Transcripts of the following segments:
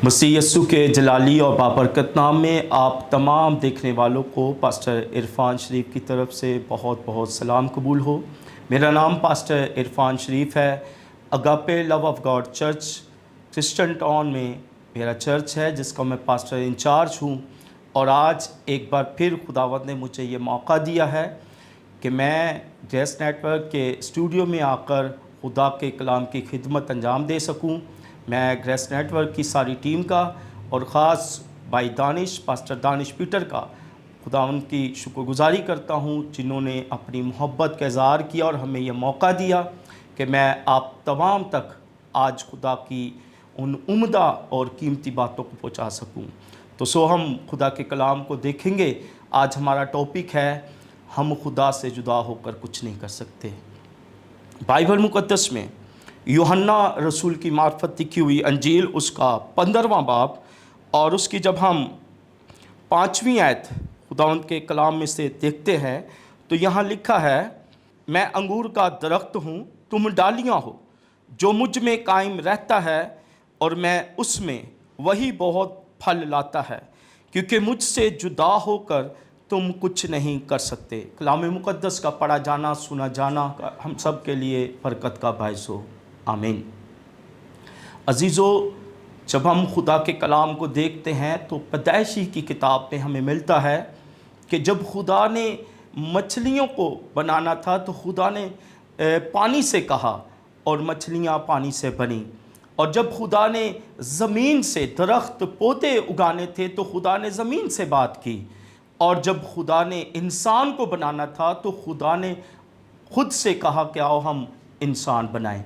मसीह यस्सु के जलाली और बाबरकत नाम में आप तमाम देखने वालों को पास्टर इरफान शरीफ की तरफ से बहुत बहुत सलाम कबूल हो। मेरा नाम पास्टर इरफान शरीफ है। Agape love of God church Christian town में मेरा चर्च है जिसका मैं पास्टर इंचार्ज हूँ। और आज एक बार फिर खुदावंद ने मुझे ये मौका दिया है कि मैं ग्रेस नेटवर्क के स्टूडियो में आकर खुदा के कलाम की खिदमत अंजाम दे सकूँ। मैं ग्रेस नेटवर्क की सारी टीम का और ख़ास भाई दानिश पास्टर दानिश पीटर का खुदावंद की शुक्रगुजारी करता हूँ जिन्होंने अपनी मोहब्बत का इज़हार किया और हमें यह मौका दिया कि मैं आप तमाम तक आज खुदा की उन उम्दा और कीमती बातों को पहुँचा सकूँ। तो हम खुदा के कलाम को देखेंगे। आज हमारा टॉपिक है हम खुदा से जुदा होकर कुछ नहीं कर सकते। बाइबल मुक़द्दस में यूहन्ना रसूल की मार्फत लिखी हुई अंजील उसका 15वां बाब और उसकी जब हम 5वीं आयत खुदावंद के कलाम में से देखते हैं तो यहाँ लिखा है, मैं अंगूर का दरख्त हूँ, तुम डालियाँ हो। जो मुझ में कायम रहता है और मैं उसमें, वही बहुत फल लाता है, क्योंकि मुझसे जुदा होकर तुम कुछ नहीं कर सकते। कलाम मुक़द्दस का पढ़ा जाना सुना जाना हम सब के लिए बरकत का बायस हो। आमीन। अजीज़ों, जब हम खुदा के कलाम को देखते हैं तो पैदाइशी की किताब में हमें मिलता है कि जब खुदा ने मछलियों को बनाना था तो खुदा ने पानी से कहा और मछलियां पानी से बनी। और जब खुदा ने ज़मीन से दरख्त पौधे उगाने थे तो खुदा ने ज़मीन से बात की। और जब खुदा ने इंसान को बनाना था तो खुदा ने खुद से कहा कि आओ हम इंसान बनाएं।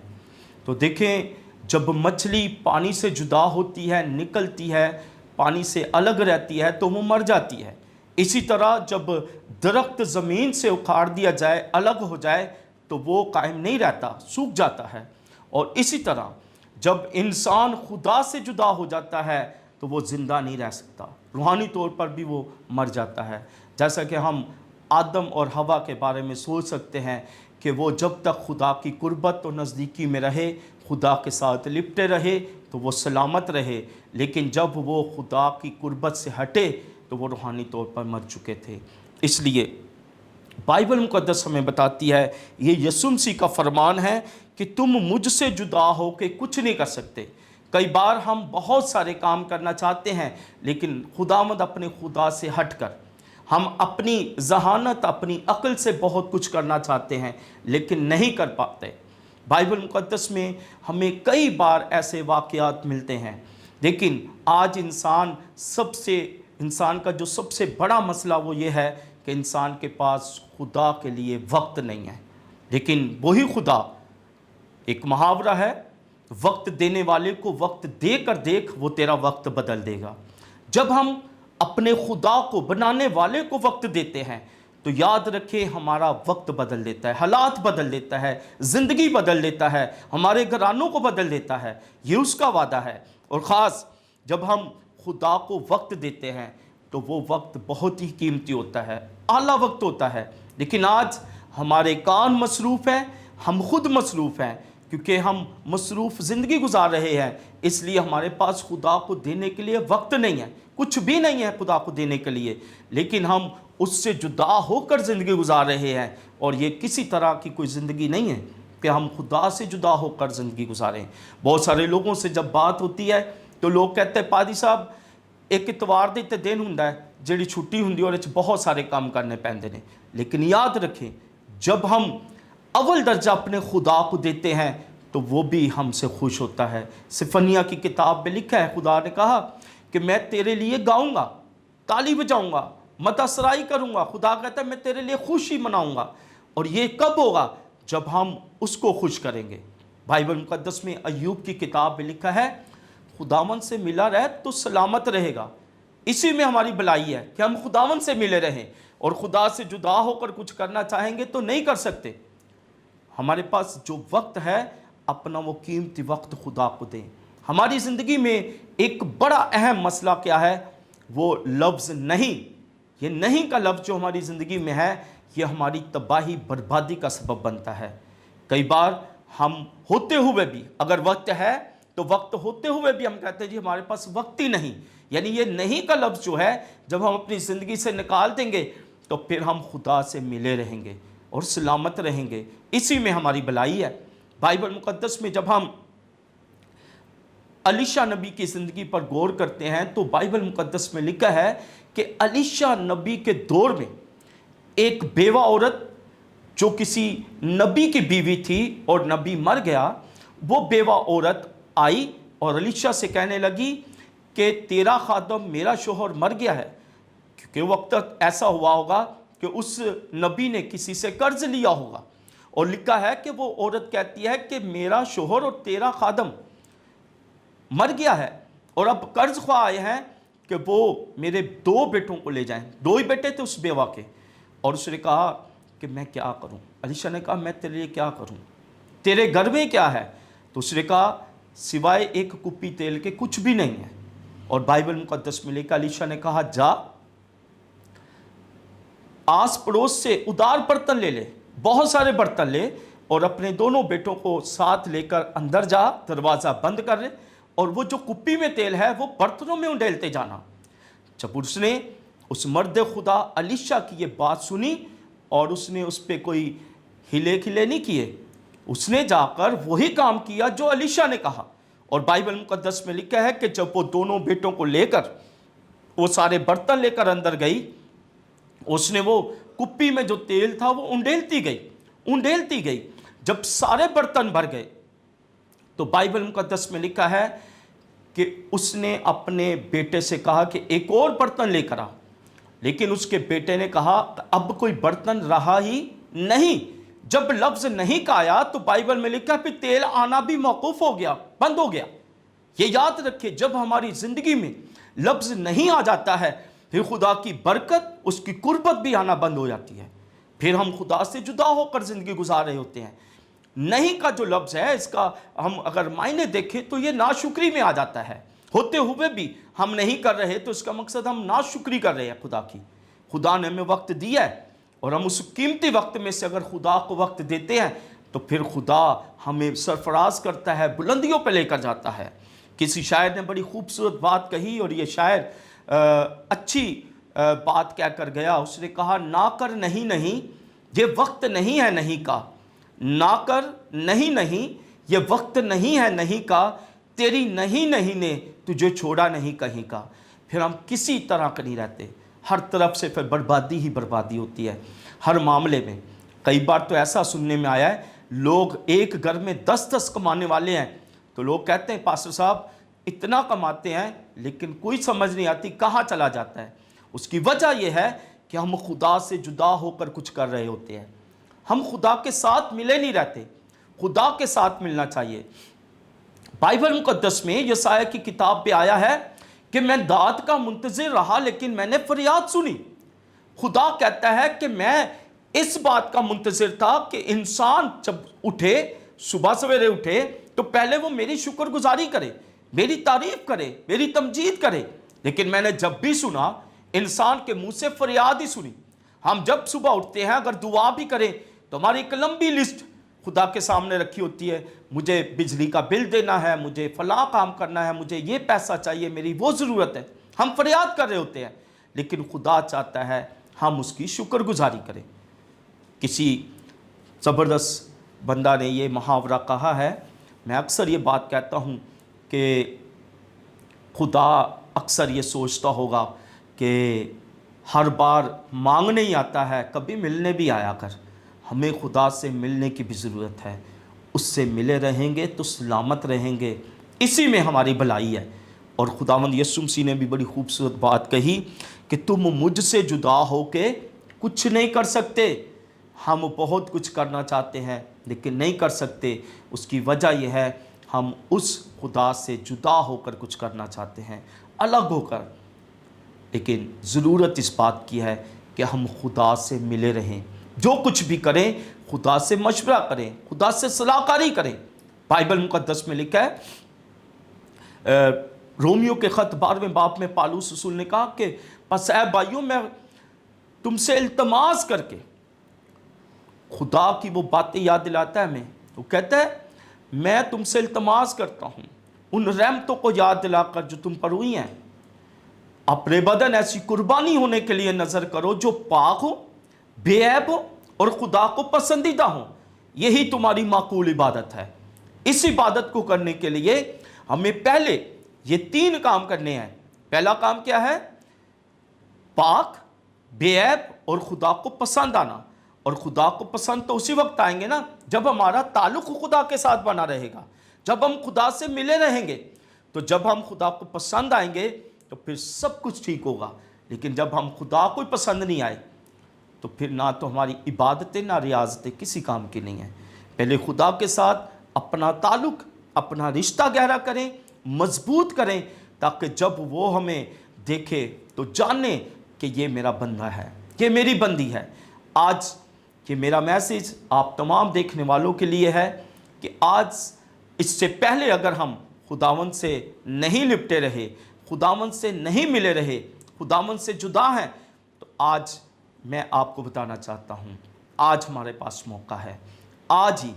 तो देखें, जब मछली पानी से जुदा होती है, निकलती है, पानी से अलग रहती है तो वो मर जाती है। इसी तरह जब दरख्त ज़मीन से उखाड़ दिया जाए, अलग हो जाए तो वो कायम नहीं रहता, सूख जाता है। और इसी तरह जब इंसान खुदा से जुदा हो जाता है तो वो ज़िंदा नहीं रह सकता, रूहानी तौर पर भी वो मर जाता है। जैसा कि हम आदम और हवा के बारे में सोच सकते हैं कि वो जब तक खुदा की कुर्बत और नज़दीकी में रहे, खुदा के साथ लिपटे रहे तो वो सलामत रहे। लेकिन जब वो खुदा की कुर्बत से हटे तो वो रूहानी तौर पर मर चुके थे। इसलिए बाइबल मुक़द्दस हमें बताती है, ये यीशु मसीह का फरमान है कि तुम मुझसे जुदा हो के कुछ नहीं कर सकते। कई बार हम बहुत सारे काम करना चाहते हैं लेकिन खुदावंद अपने खुदा से हटकर हम अपनी ज़हानत अपनी अक्ल से बहुत कुछ करना चाहते हैं लेकिन नहीं कर पाते। बाइबल मुक़द्दस में हमें कई बार ऐसे वाक़यात मिलते हैं। लेकिन आज इंसान का जो सबसे बड़ा मसला वो ये है कि इंसान के पास खुदा के लिए वक्त नहीं है। लेकिन वही खुदा, एक मुहावरा है, वक्त देने वाले को वक्त देकर देख, वो तेरा वक्त बदल देगा। जब हम अपने खुदा को बनाने वाले को वक्त देते हैं तो याद रखें हमारा वक्त बदल देता है, हालात बदल देता है, ज़िंदगी बदल देता है, हमारे घरानों को बदल देता है। ये उसका वादा है। और ख़ास जब हम खुदा को वक्त देते हैं तो वो वक्त बहुत ही कीमती होता है, आला वक्त होता है। लेकिन आज हमारे कान मसरूफ़ हैं, हम खुद मसरूफ़ हैं, क्योंकि हम मसरूफ़ ज़िंदगी गुजार रहे हैं। इसलिए हमारे पास खुदा को देने के लिए वक्त नहीं है, कुछ भी नहीं है खुदा को देने के लिए। लेकिन हम उससे जुदा होकर ज़िंदगी गुजार रहे हैं और ये किसी तरह की कोई ज़िंदगी नहीं है कि हम खुदा से जुदा होकर ज़िंदगी गुजारें। बहुत सारे लोगों से जब बात होती है तो लोग कहते हैं, पादी साहब एक इतवार दे ते दिन हुंदा है जिहड़ी छुट्टी हुंदी और बहुत सारे काम करने पैंदे ने। लेकिन याद रखें, जब हम अव्वल दर्जा अपने खुदा को देते हैं तो वो भी हमसे खुश होता है। सिफनिया की किताब में लिखा है, खुदा ने कहा कि मैं तेरे लिए गाऊंगा, ताली बजाऊंगा, मतसराई करूंगा। खुदा कहता है मैं तेरे लिए खुशी मनाऊंगा। और ये कब होगा? जब हम उसको खुश करेंगे। बाइबल मुक़द्दस में अय्यूब की किताब में लिखा है, खुदावन से मिला रहे तो सलामत रहेगा। इसी में हमारी भलाई है कि हम खुदावन से मिले रहें। और खुदा से जुदा होकर कुछ करना चाहेंगे तो नहीं कर सकते। हमारे पास जो वक्त है, अपना वो कीमती वक्त खुदा को दें। हमारी ज़िंदगी में एक बड़ा अहम मसला क्या है? वो लफ्ज़ नहीं। ये नहीं का लफ्ज़ जो हमारी ज़िंदगी में है, ये हमारी तबाही बर्बादी का सबब बनता है। कई बार हम होते हुए भी अगर वक्त है تو وقت ہوتے ہوئے بھی ہم کہتے ہیں جی ہمارے پاس وقت ہی نہیں. یعنی یہ نہیں کا لفظ جو ہے جب ہم اپنی زندگی سے نکال دیں گے تو پھر ہم خدا سے ملے رہیں گے اور سلامت رہیں گے. اسی میں ہماری بھلائی ہے. بائبل مقدس میں جب ہم الیشا نبی کی زندگی پر غور کرتے ہیں تو بائبل مقدس میں لکھا ہے کہ الیشا نبی کے دور میں ایک بیوہ عورت جو کسی نبی کی بیوی تھی اور نبی مر گیا، وہ بیوہ عورت آئی اور الیشا سے کہنے لگی کہ تیرا خادم میرا شوہر مر گیا ہے. کیونکہ وقت ایسا ہوا ہوگا کہ اس نبی نے کسی سے قرض لیا ہوگا، اور لکھا ہے کہ وہ عورت کہتی ہے کہ میرا شوہر اور تیرا خادم مر گیا ہے اور اب قرض خواہ آئے ہیں کہ وہ میرے 2 بیٹوں کو لے جائیں. 2 ہی بیٹے تھے اس بیوہ کے. اور اس نے کہا کہ میں کیا کروں؟ الیشا نے کہا میں تیرے لیے کیا کروں، تیرے گھر میں کیا ہے؟ تو اس نے کہا سوائے ایک کپی تیل کے کچھ بھی نہیں ہے. اور بائبل مقدس میں لکھا الیشا نے کہا جا آس پڑوس سے ادار برتن لے لے، بہت سارے برتن لے، اور اپنے دونوں بیٹوں کو ساتھ لے کر اندر جا، دروازہ بند کر لے، اور وہ جو کپی میں تیل ہے وہ برتنوں میں انڈیلتے جانا. جب اس نے اس مرد خدا الیشا کی یہ بات سنی اور اس نے اس پہ کوئی ہلے کھلے نہیں کیے، اس نے جا کر وہی کام کیا جو الیشا نے کہا. اور بائبل مقدس میں لکھا ہے کہ جب وہ دونوں بیٹوں کو لے کر وہ سارے برتن لے کر اندر گئی، اس نے وہ کپی میں جو تیل تھا وہ انڈیلتی گئی. جب سارے برتن بھر گئے تو بائبل مقدس میں لکھا ہے کہ اس نے اپنے بیٹے سے کہا کہ ایک اور برتن لے کر آ. لیکن اس کے بیٹے نے کہا اب کوئی برتن رہا ہی نہیں. جب لفظ نہیں کا آیا تو بائبل میں لکھا پھر تیل آنا بھی موقوف ہو گیا، بند ہو گیا. یہ یاد رکھیں جب ہماری زندگی میں لفظ نہیں آ جاتا ہے پھر خدا کی برکت، اس کی قربت بھی آنا بند ہو جاتی ہے. پھر ہم خدا سے جدا ہو کر زندگی گزار رہے ہوتے ہیں. نہیں کا جو لفظ ہے اس کا ہم اگر معنی دیکھیں تو یہ ناشکری میں آ جاتا ہے. ہوتے ہوئے بھی ہم نہیں کر رہے تو اس کا مقصد ہم ناشکری کر رہے ہیں خدا کی. خدا نے ہمیں وقت دیا ہے اور ہم اس قیمتی وقت میں سے اگر خدا کو وقت دیتے ہیں تو پھر خدا ہمیں سرفراز کرتا ہے، بلندیوں پہ لے کر جاتا ہے. کسی شاعر نے بڑی خوبصورت بات کہی اور یہ شاعر اچھی بات کہہ کر گیا. اس نے کہا نہ کر نہیں یہ وقت نہیں ہے نہیں کا، نہ کر نہیں یہ وقت نہیں ہے نہیں کا، تیری نہیں نے تجھے چھوڑا نہیں کہیں کا. پھر ہم کسی طرح کا نہیں رہتے، ہر طرف سے پھر بربادی ہی بربادی ہوتی ہے ہر معاملے میں. کئی بار تو ایسا سننے میں آیا ہے لوگ ایک گھر میں 10 کمانے والے ہیں تو لوگ کہتے ہیں پاسٹر صاحب اتنا کماتے ہیں لیکن کوئی سمجھ نہیں آتی کہاں چلا جاتا ہے. اس کی وجہ یہ ہے کہ ہم خدا سے جدا ہو کر کچھ کر رہے ہوتے ہیں. ہم خدا کے ساتھ ملے نہیں رہتے. خدا کے ساتھ ملنا چاہیے. بائبل مقدس میں یسایہ کی کتاب پہ آیا ہے کہ میں داد کا منتظر رہا لیکن میں نے فریاد سنی. خدا کہتا ہے کہ میں اس بات کا منتظر تھا کہ انسان جب اٹھے، صبح سویرے اٹھے تو پہلے وہ میری شکر گزاری کرے، میری تعریف کرے، میری تمجید کرے. لیکن میں نے جب بھی سنا انسان کے منہ سے فریاد ہی سنی. ہم جب صبح اٹھتے ہیں اگر دعا بھی کریں تو ہماری ایک لمبی لسٹ خدا کے سامنے رکھی ہوتی ہے. مجھے بجلی کا بل دینا ہے، مجھے فلاں کام کرنا ہے، مجھے یہ پیسہ چاہیے، میری وہ ضرورت ہے. ہم فریاد کر رہے ہوتے ہیں لیکن خدا چاہتا ہے ہم اس کی شکر گزاری کریں. کسی زبردست بندہ نے یہ محاورہ کہا ہے، میں اکثر یہ بات کہتا ہوں کہ خدا اکثر یہ سوچتا ہوگا کہ ہر بار مانگنے ہی آتا ہے، کبھی ملنے بھی آیا کر. ہمیں خدا سے ملنے کی بھی ضرورت ہے. اس سے ملے رہیں گے تو سلامت رہیں گے. اسی میں ہماری بھلائی ہے. اور خداوند یسوع مسیح نے بھی بڑی خوبصورت بات کہی کہ تم مجھ سے جدا ہو کے کچھ نہیں کر سکتے. ہم بہت کچھ کرنا چاہتے ہیں لیکن نہیں کر سکتے. اس کی وجہ یہ ہے ہم اس خدا سے جدا ہو کر کچھ کرنا چاہتے ہیں، الگ ہو کر. لیکن ضرورت اس بات کی ہے کہ ہم خدا سے ملے رہیں. جو کچھ بھی کریں خدا سے مشورہ کریں، خدا سے صلاح کاری کریں. بائبل مقدس میں لکھا ہے رومیو کے خط 12ویں باب میں پالوس رسول نے کہا کہ پس اے بھائیوں میں تم سے التماس کر کے خدا کی وہ باتیں یاد دلاتا ہے ہمیں. وہ کہتا ہے میں تم سے التماس کرتا ہوں उन रहमतों को याद दिलाकर जो तुम पर हुई हैं। अपने बदन ऐसी कुर्बानी होने के लिए नजर करो जो पाक हो, बेऐब हो और खुदा को पसंदीदा हो। यही तुम्हारी माकूल इबादत है। इस इबादत को करने के लिए हमें पहले ये 3 काम करने हैं। पहला काम क्या है? पाक, बेऐब और खुदा को पसंद आना। और खुदा को पसंद तो उसी वक्त आएंगे ना जब हमारा ताल्लुक खुदा के साथ बना रहेगा, जब हम खुदा से मिले रहेंगे। तो जब हम खुदा को पसंद आएंगे तो फिर सब कुछ ठीक होगा। लेकिन जब हम खुदा को पसंद नहीं आए तो फिर ना तो हमारी इबादतें ना रियाजतें किसी काम की नहीं है। पहले खुदा के साथ अपना ताल्लुक, अपना रिश्ता गहरा करें, मजबूत करें, ताकि जब वो हमें देखे तो जाने कि ये मेरा बंदा है, ये मेरी बंदी है। आज ये मेरा मैसेज आप तमाम देखने वालों के लिए है कि आज इससे पहले अगर हम खुदावंद से नहीं लिपटे रहे, खुदावंद से नहीं मिले रहे, खुदावंद से जुदा हैं, तो आज मैं आपको बताना चाहता हूँ, आज हमारे पास मौका है। आज ही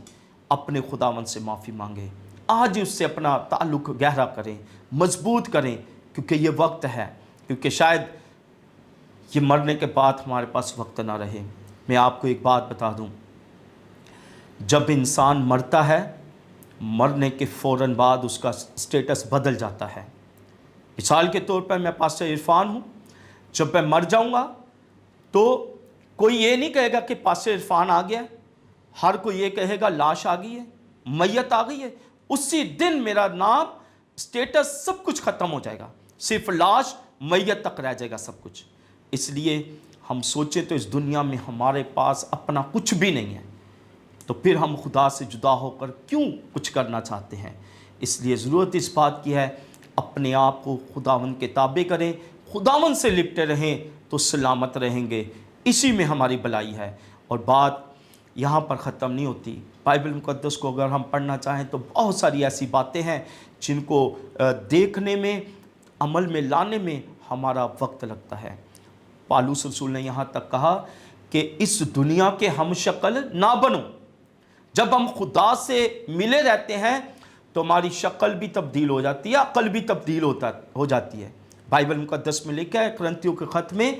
अपने खुदावंद से माफ़ी मांगे, आज ही उससे अपना ताल्लुक गहरा करें, मजबूत करें, क्योंकि ये वक्त है। क्योंकि शायद ये मरने के बाद हमारे पास वक्त ना रहे। मैं आपको एक बात बता दूं, जब इंसान मरता है, मरने के फ़ौरन बाद उसका स्टेटस बदल जाता है। मिसाल के तौर पर मैं पास्टर इरफान हूँ, जब मैं मर जाऊँगा तो कोई ये नहीं कहेगा कि पास्टर इरफान आ गया, हर कोई ये कहेगा लाश आ गई है, मैयत आ गई है। उसी दिन मेरा नाम, स्टेटस, सब कुछ ख़त्म हो जाएगा, सिर्फ लाश मैयत तक रह जाएगा सब कुछ। इसलिए हम सोचें तो इस दुनिया में हमारे पास अपना कुछ भी नहीं है, तो फिर हम खुदा से जुदा होकर क्यों कुछ करना चाहते हैं। इसलिए ज़रूरत इस बात की है, अपने आप को खुदावंद के ताबे करें, खुदावंद से लिपटे रहें तो सलामत रहेंगे। इसी में हमारी भलाई है। और बात यहाँ पर ख़त्म नहीं होती। बाइबल मुक़द्दस को अगर हम पढ़ना चाहें तो बहुत सारी ऐसी बातें हैं जिनको देखने में, अमल में लाने में हमारा वक्त लगता है। पालूस रसूल ने यहाँ तक कहा कि इस दुनिया के हम शक्ल ना बनो। जब हम खुदा से मिले रहते हैं तो हमारी शक्ल भी तब्दील हो जाती है, अक्ल भी तब्दील हो जाती है। बाइबल मुक़द्दस में लिखा है कुरिन्थियों के ख़त में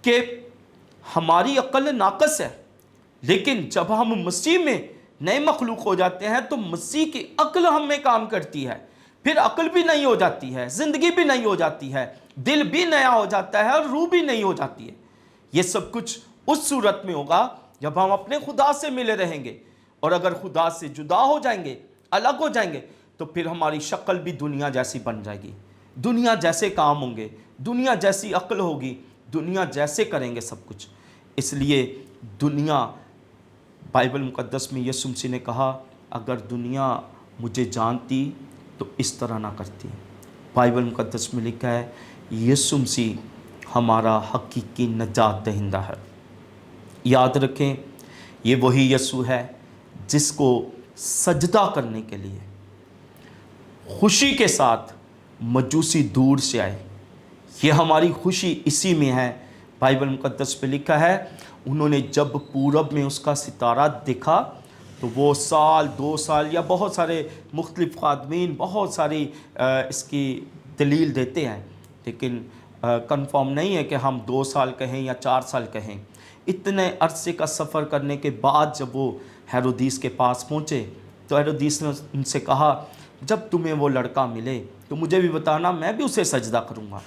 कि हमारी अक्ल नाकस है, लेकिन जब हम मसीह में नए मखलूक हो जाते हैं तो मसीह की अक्ल हमें काम करती है। फिर अक्ल भी नई हो जाती है, ज़िंदगी भी नई हो जाती है, दिल भी नया हो जाता है और रूह भी नई हो जाती है। ये सब कुछ उस सूरत में होगा जब हम अपने खुदा से मिले रहेंगे। और अगर खुदा से जुदा हो जाएंगे, अलग हो जाएंगे, तो फिर हमारी शक्ल भी दुनिया जैसी बन जाएगी, दुनिया जैसे काम होंगे, दुनिया जैसी अक्ल होगी, दुनिया जैसे करेंगे सब कुछ। इसलिए दुनिया, बाइबल मुक़द्दस में यीशु मसीह ने कहा, अगर दुनिया मुझे जानती तो इस तरह ना करती। बाइबल मुक़द्दस में लिखा है यीशु मसीह हमारा हकीकी नजात दहिंदा है। याद रखें, ये वही यीशु है जिसको सजदा करने के लिए खुशी के साथ मजूसी दूर से आए। ये हमारी खुशी इसी में है। बाइबल मुक़द्दस में लिखा है, उन्होंने जब पूरब में उसका सितारा देखा तो वो साल, 2 साल या बहुत सारे मुख्तलिफ ख़ादमीन बहुत सारी इसकी दलील देते हैं, लेकिन कंफर्म नहीं है कि हम 2 साल कहें या 4 साल कहें। इतने अरसे का सफ़र करने के बाद जब वो हेरोदीस के पास पहुँचे तो हेरोदीस ने उनसे कहा, जब तुम्हें वो लड़का मिले तो मुझे भी बताना, मैं भी उसे सजदा करूँगा।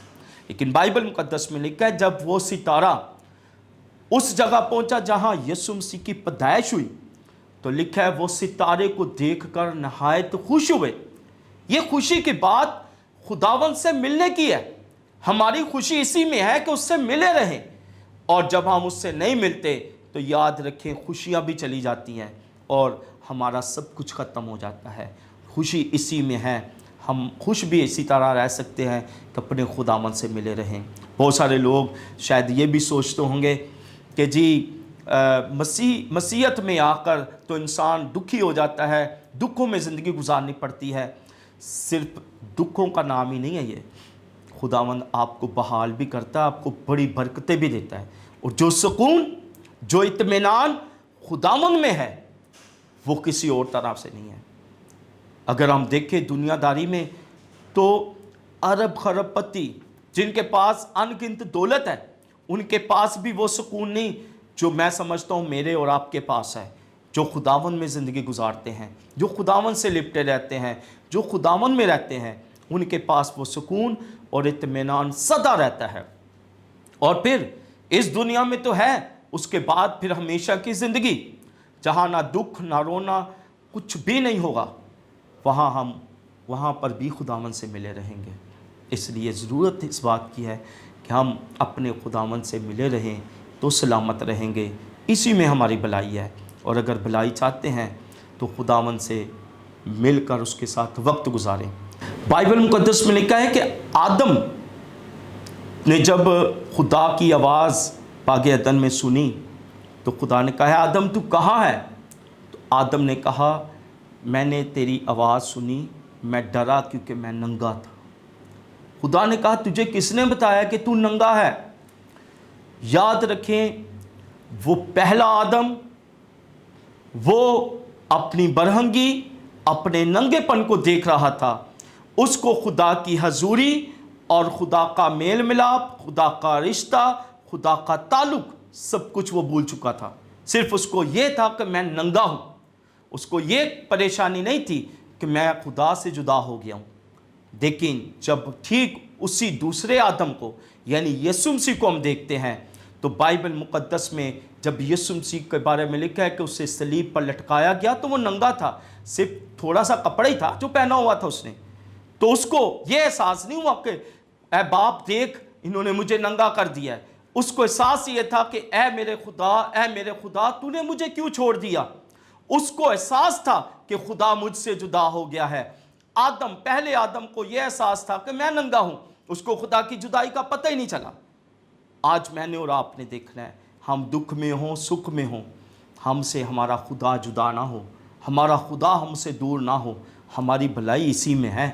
लेकिन बाइबल मुक़द्दस में लिखा है जब वो सितारा उस जगह पहुँचा जहाँ यीशु मसीह की पैदाइश हुई, तो लिखा है वो सितारे को देखकर नहायत खुश हुए। ये खुशी की बात खुदावंद से मिलने की है। हमारी खुशी इसी में है कि उससे मिले रहें। और जब हम उससे नहीं मिलते तो याद रखें खुशियाँ भी चली जाती हैं और हमारा सब कुछ ख़त्म हो जाता है। खुशी इसी में है। हम खुश भी इसी तरह रह सकते हैं कि अपने खुदावंद से मिले रहें। बहुत सारे लोग शायद ये भी सोचते होंगे कि जी मसीहत में आकर तो इंसान दुखी हो जाता है, दुखों में ज़िंदगी गुजारनी पड़ती है। सिर्फ दुखों का नाम ही नहीं है ये, खुदावंद आपको बहाल भी करता है, आपको बड़ी बरकतें भी देता है। और जो सुकून, जो इत्मीनान खुदावंद में है वो किसी और तरफ से नहीं है। اگر ہم دیکھیں دنیا داری میں تو ارب خرب پتی جن کے پاس ان گنت دولت ہے، ان کے پاس بھی وہ سکون نہیں جو میں سمجھتا ہوں میرے اور آپ کے پاس ہے۔ جو خداوند میں زندگی گزارتے ہیں، جو خداوند سے لپٹے رہتے ہیں، جو خداوند میں رہتے ہیں، ان کے پاس وہ سکون اور اطمینان سدا رہتا ہے۔ اور پھر اس دنیا میں تو ہے، اس کے بعد پھر ہمیشہ کی زندگی جہاں نہ دکھ نہ رونا کچھ بھی نہیں ہوگا، وہاں پر بھی خداوند سے ملے رہیں گے۔ اس لیے ضرورت اس بات کی ہے کہ ہم اپنے خداوند سے ملے رہیں تو سلامت رہیں گے، اسی میں ہماری بھلائی ہے۔ اور اگر بھلائی چاہتے ہیں تو خداوند سے مل کر اس کے ساتھ وقت گزاریں۔ بائبل مقدس میں لکھا ہے کہ آدم نے جب خدا کی آواز باغ عدن میں سنی تو خدا نے کہا آدم تو کہاں ہے؟ تو آدم نے کہا میں نے تیری آواز سنی، میں ڈرا کیونکہ میں ننگا تھا۔ خدا نے کہا تجھے کس نے بتایا کہ تو ننگا ہے؟ یاد رکھیں وہ پہلا آدم، وہ اپنی برہنگی اپنے ننگے پن کو دیکھ رہا تھا، اس کو خدا کی حضوری اور خدا کا میل ملاپ، خدا کا رشتہ، خدا کا تعلق سب کچھ وہ بھول چکا تھا۔ صرف اس کو یہ تھا کہ میں ننگا ہوں، اس کو یہ پریشانی نہیں تھی کہ میں خدا سے جدا ہو گیا ہوں۔ لیکن جب ٹھیک اسی دوسرے آدم کو یعنی یسوع مسیح کو ہم دیکھتے ہیں تو بائبل مقدس میں جب یسوع مسیح کے بارے میں لکھا ہے کہ اسے صلیب پر لٹکایا گیا تو وہ ننگا تھا، صرف تھوڑا سا کپڑا ہی تھا جو پہنا ہوا تھا اس نے۔ تو اس کو یہ احساس نہیں ہوا کہ اے باپ دیکھ انہوں نے مجھے ننگا کر دیا ہے، اس کو احساس یہ تھا کہ اے میرے خدا تو نے مجھے کیوں چھوڑ دیا۔ اس کو احساس تھا کہ خدا مجھ سے جدا ہو گیا ہے۔ پہلے آدم کو یہ احساس تھا کہ میں ننگا ہوں، اس کو خدا کی جدائی کا پتہ ہی نہیں چلا۔ آج میں نے اور آپ نے دیکھنا ہے، ہم دکھ میں ہوں سکھ میں ہوں، ہم سے ہمارا خدا جدا نہ ہو، ہمارا خدا ہم سے دور نہ ہو، ہماری بھلائی اسی میں ہے۔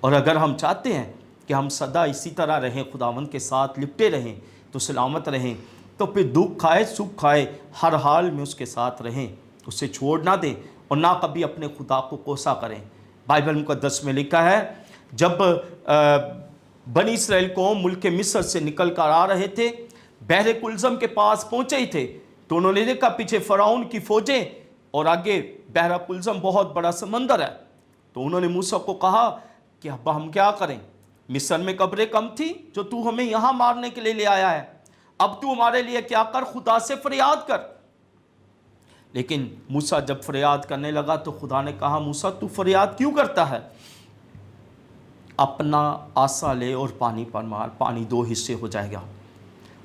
اور اگر ہم چاہتے ہیں کہ ہم سدا اسی طرح رہیں، خداوند کے ساتھ لپٹے رہیں تو سلامت رہیں، تو پھر دکھ کھائے سکھ کھائے ہر حال میں اس کے ساتھ رہیں، اسے چھوڑ نہ دیں اور نہ کبھی اپنے خدا کو کوسا کریں۔ بائبل مقدس میں لکھا ہے جب بنی اسرائیل قوم ملک مصر سے نکل کر آ رہے تھے، بحر کلزم کے پاس پہنچے ہی تھے تو انہوں نے دیکھا پیچھے فرعون کی فوجیں اور آگے بحر کلزم بہت بڑا سمندر ہے۔ تو انہوں نے موسیٰ کو کہا کہ اب ہم کیا کریں؟ مصر میں قبریں کم تھی جو تو ہمیں یہاں مارنے کے لیے لے آیا ہے، اب تو ہمارے لیے کیا کر، خدا سے فریاد کر۔ لیکن موسیٰ جب فریاد کرنے لگا تو خدا نے کہا موسیٰ تو فریاد کیوں کرتا ہے؟ اپنا آسا لے اور پانی پر مار، پانی دو حصے ہو جائے گا۔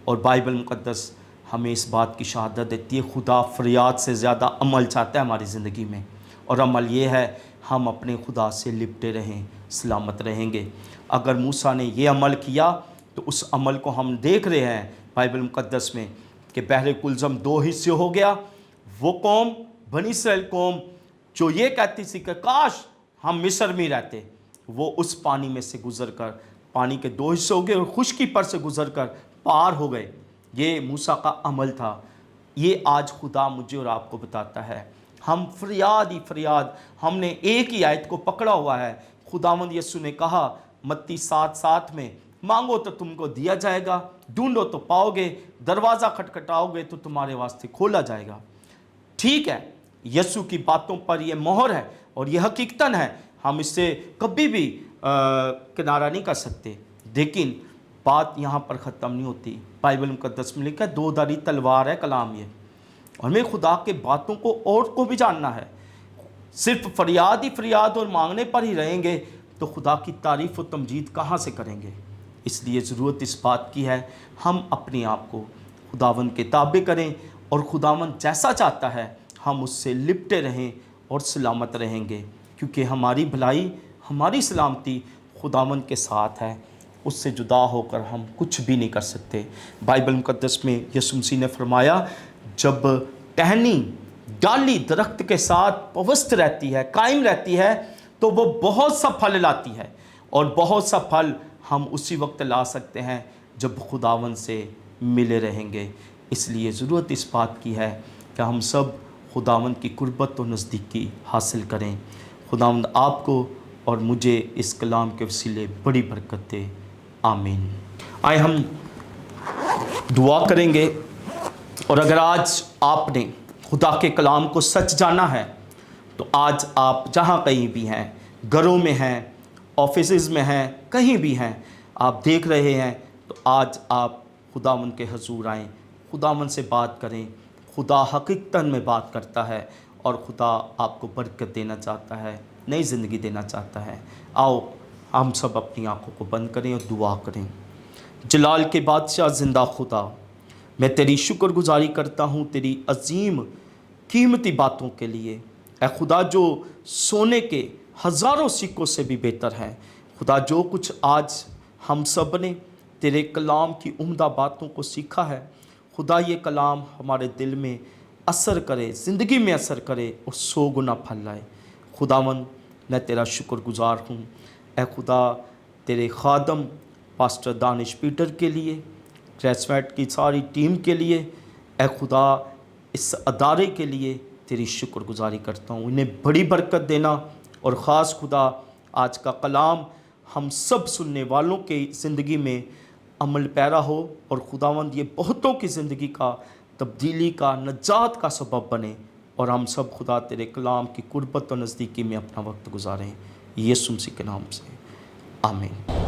اور بائبل مقدس ہمیں اس بات کی شہادت دیتی ہے خدا فریاد سے زیادہ عمل چاہتا ہے ہماری زندگی میں، اور عمل یہ ہے ہم اپنے خدا سے لپٹے رہیں، سلامت رہیں گے۔ اگر موسیٰ نے یہ عمل کیا تو اس عمل کو ہم دیکھ رہے ہیں بائبل مقدس میں کہ بحر کلزم دو حصے ہو گیا۔ وہ قوم بنی اسرائیل قوم جو یہ کہتی تھی کہ کاش ہم مصر میں رہتے، وہ اس پانی میں سے گزر کر پانی کے دو حصے ہو گئے اور خشکی پر سے گزر کر پار ہو گئے۔ یہ موسیٰ کا عمل تھا۔ یہ آج خدا مجھے اور آپ کو بتاتا ہے، ہم فریاد ہی فریاد، ہم نے ایک ہی آیت کو پکڑا ہوا ہے۔ خداوند یسوع نے کہا متی 7:7 میں مانگو تو تم کو دیا جائے گا، ڈھونڈو تو پاؤ گے، دروازہ کھٹکھٹاؤ گے تو تمہارے واسطے کھولا جائے گا۔ ٹھیک ہے، یسوع کی باتوں پر یہ مہر ہے اور یہ حقیقتاً ہے، ہم اس سے کبھی بھی کنارہ نہیں کر سکتے۔ لیکن بات یہاں پر ختم نہیں ہوتی۔ بائبل مقدس میں لکھا ہے دو دھاری تلوار ہے کلام یہ، اور ہمیں خدا کے باتوں کو اور کو بھی جاننا ہے۔ صرف فریاد ہی فریاد اور مانگنے پر ہی رہیں گے تو خدا کی تعریف و تمجید کہاں سے کریں گے؟ اس لیے ضرورت اس بات کی ہے ہم اپنے آپ کو خداوند کے تابع کریں، اور خداوند جیسا چاہتا ہے ہم اس سے لپٹے رہیں اور سلامت رہیں گے، کیونکہ ہماری بھلائی ہماری سلامتی خداوند کے ساتھ ہے، اس سے جدا ہو کر ہم کچھ بھی نہیں کر سکتے۔ بائبل مقدس میں یسوع مسیح نے فرمایا جب ٹہنی ڈالی درخت کے ساتھ پوست رہتی ہے، قائم رہتی ہے، تو وہ بہت سا پھل لاتی ہے، اور بہت سا پھل ہم اسی وقت لا سکتے ہیں جب خداوند سے ملے رہیں گے۔ اس لیے ضرورت اس بات کی ہے کہ ہم سب خداوند کی قربت و نزدیکی حاصل کریں۔ खुदावंद आपको और मुझे इस कलाम के वसीले बड़ी बरकत दे। आमीन। आए हम दुआ करेंगे। और अगर आज आपने खुदा के कलाम को सच जाना है तो आज आप जहाँ कहीं भी हैं, घरों में हैं, ऑफिसेज़ में हैं, कहीं भी हैं, आप देख रहे हैं, तो आज आप खुदावन के हजूर आएँ, खुदावन से बात करें। खुदा हकीकतन में बात करता है और खुदा आपको बरकत देना चाहता है, नई ज़िंदगी देना चाहता है। आओ हम सब अपनी आंखों को बंद करें और दुआ करें। जलाल के बादशाह ज़िंदा खुदा, मैं तेरी शुक्रगुजारी करता हूँ तेरी अजीम कीमती बातों के लिए। ऐ खुदा जो सोने के हज़ारों सिक्कों से भी बेहतर है। खुदा जो कुछ आज हम सब ने तेरे कलाम की उम्दा बातों को सीखा है, खुदा ये कलाम हमारे दिल में असर करे, ज़िंदगी में असर करे और 100 गुना फल लाए। खुदावन मैं तेरा शुक्रगुजार हूँ। ऐ खुदा तेरे खादम पास्टर दानिश पीटर के लिए, ग्रेसवेट की सारी टीम के लिए, ऐ खुदा इस अदारे के लिए तेरी शुक्रगुजारी करता हूँ। इन्हें बड़ी बरकत देना और ख़ास खुदा आज का कलाम हम सब सुनने वालों के ज़िंदगी में अमल पैरा हो और खुदावंद ये बहुतों की ज़िंदगी का तब्दीली का, नजात का सबब बने और हम सब खुदा तेरे कलाम की कुर्बत और नज़दीकी में अपना वक्त गुजारें। यीशु मसीह के नाम से आमीन।